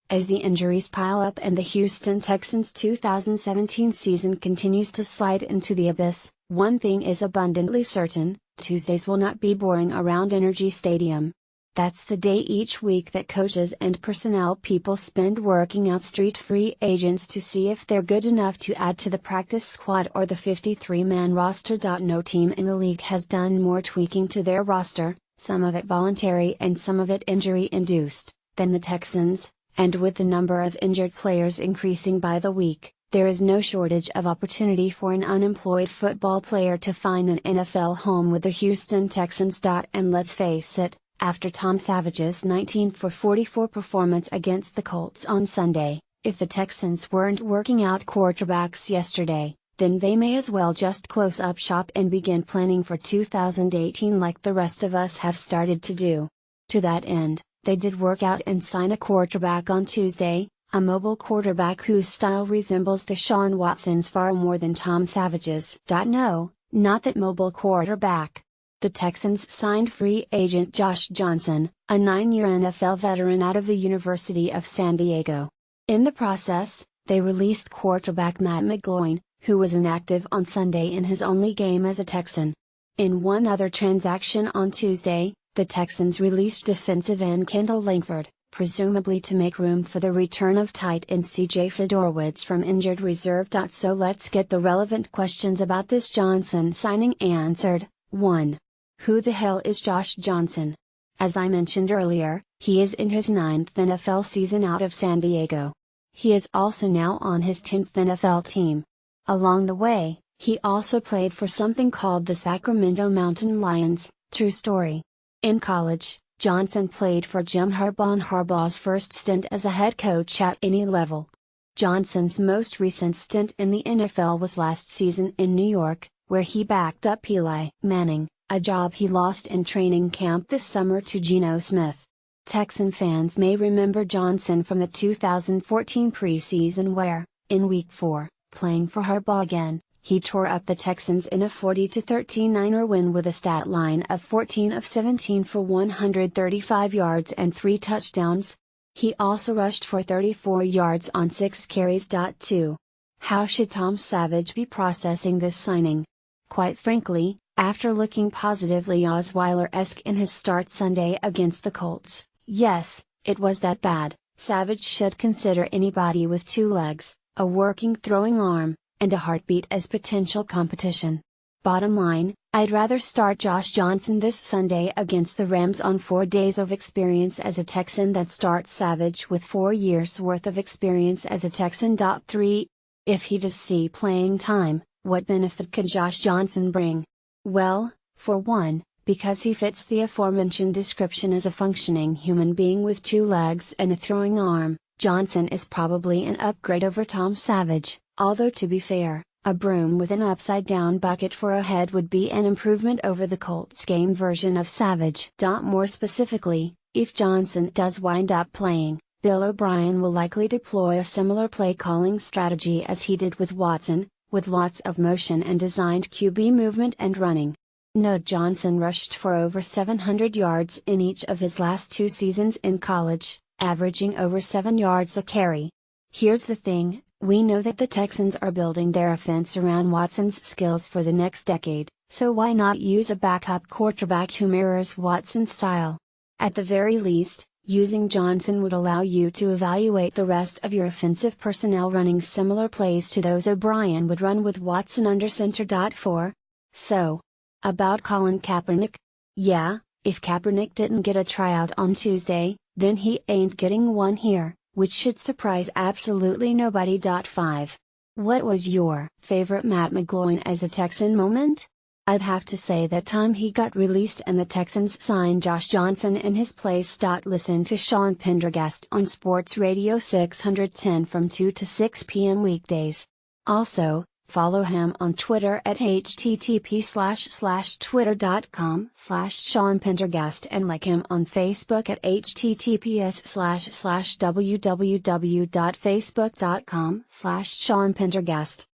as the injuries pile up and the Houston Texans' 2017 season continues to slide into the abyss, one thing is abundantly certain: Tuesdays will not be boring around Energy Stadium. That's the day each week that coaches and personnel people spend working out street free agents to see if they're good enough to add to the practice squad or the 53-man roster. No team in the league has done more tweaking to their roster, some of it voluntary and some of it injury-induced, than the Texans, and with the number of injured players increasing by the week, there is no shortage of opportunity for an unemployed football player to find an NFL home with the Houston Texans. And let's face it, after Tom Savage's 19-for-44 performance against the Colts on Sunday, if the Texans weren't working out quarterbacks yesterday, then they may as well just close up shop and begin planning for 2018 like the rest of us have started to do. To that end, they did work out and sign a quarterback on Tuesday, a mobile quarterback whose style resembles Deshaun Watson's far more than Tom Savage's. No, not that mobile quarterback. The Texans signed free agent Josh Johnson, a 9-year NFL veteran out of the University of San Diego. In the process, they released quarterback Matt McGloin, who was inactive on Sunday in his only game as a Texan. In one other transaction on Tuesday, the Texans released defensive end Kendall Langford, presumably to make room for the return of tight end C.J. Fedorowicz from injured reserve. So let's get the relevant questions about this Johnson signing answered. 1. Who the hell is Josh Johnson? As I mentioned earlier, he is in his 9th NFL season out of San Diego. He is also now on his 10th NFL team. Along the way, he also played for something called the Sacramento Mountain Lions. True story. In college, Johnson played for Jim Harbaugh on Harbaugh's first stint as a head coach at any level. Johnson's most recent stint in the NFL was last season in New York, where he backed up Eli Manning, a job he lost in training camp this summer to Geno Smith. Texan fans may remember Johnson from the 2014 preseason where, in Week 4, playing for Harbaugh again, he tore up the Texans in a 40-13 Niner win with a stat line of 14 of 17 for 135 yards and 3 touchdowns. He also rushed for 34 yards on 6 carries. 2. How should Tom Savage be processing this signing? Quite frankly, after looking positively Osweiler-esque in his start Sunday against the Colts, yes, it was that bad, Savage should consider anybody with 2 legs, a working throwing arm, and a heartbeat as potential competition. Bottom line, I'd rather start Josh Johnson this Sunday against the Rams on 4 days of experience as a Texan than start Savage with 4 years worth of experience as a Texan. 3. If he does see playing time, what benefit could Josh Johnson bring? Well, for one, because he fits the aforementioned description as a functioning human being with 2 legs and a throwing arm, Johnson is probably an upgrade over Tom Savage, although to be fair, a broom with an upside-down bucket for a head would be an improvement over the Colts game version of Savage. More specifically, if Johnson does wind up playing, Bill O'Brien will likely deploy a similar play-calling strategy as he did with Watson, with lots of motion and designed QB movement and running. Note Johnson rushed for over 700 yards in each of his last 2 seasons in college, averaging over 7 yards a carry. Here's the thing, we know that the Texans are building their offense around Watson's skills for the next decade, so why not use a backup quarterback who mirrors Watson's style? At the very least, using Johnson would allow you to evaluate the rest of your offensive personnel running similar plays to those O'Brien would run with Watson under center. 4. So, about Colin Kaepernick? Yeah, if Kaepernick didn't get a tryout on Tuesday, then he ain't getting one here, which should surprise absolutely nobody. 5. What was your favorite Matt McGloin as a Texan moment? I'd have to say that time he got released and the Texans signed Josh Johnson in his place. Listen to Sean Pendergast on Sports Radio 610 from 2 to 6 p.m. weekdays. Also, follow him on Twitter at http://twitter.com/Sean Pendergast and like him on Facebook at https://www.facebook.com/Sean Pendergast.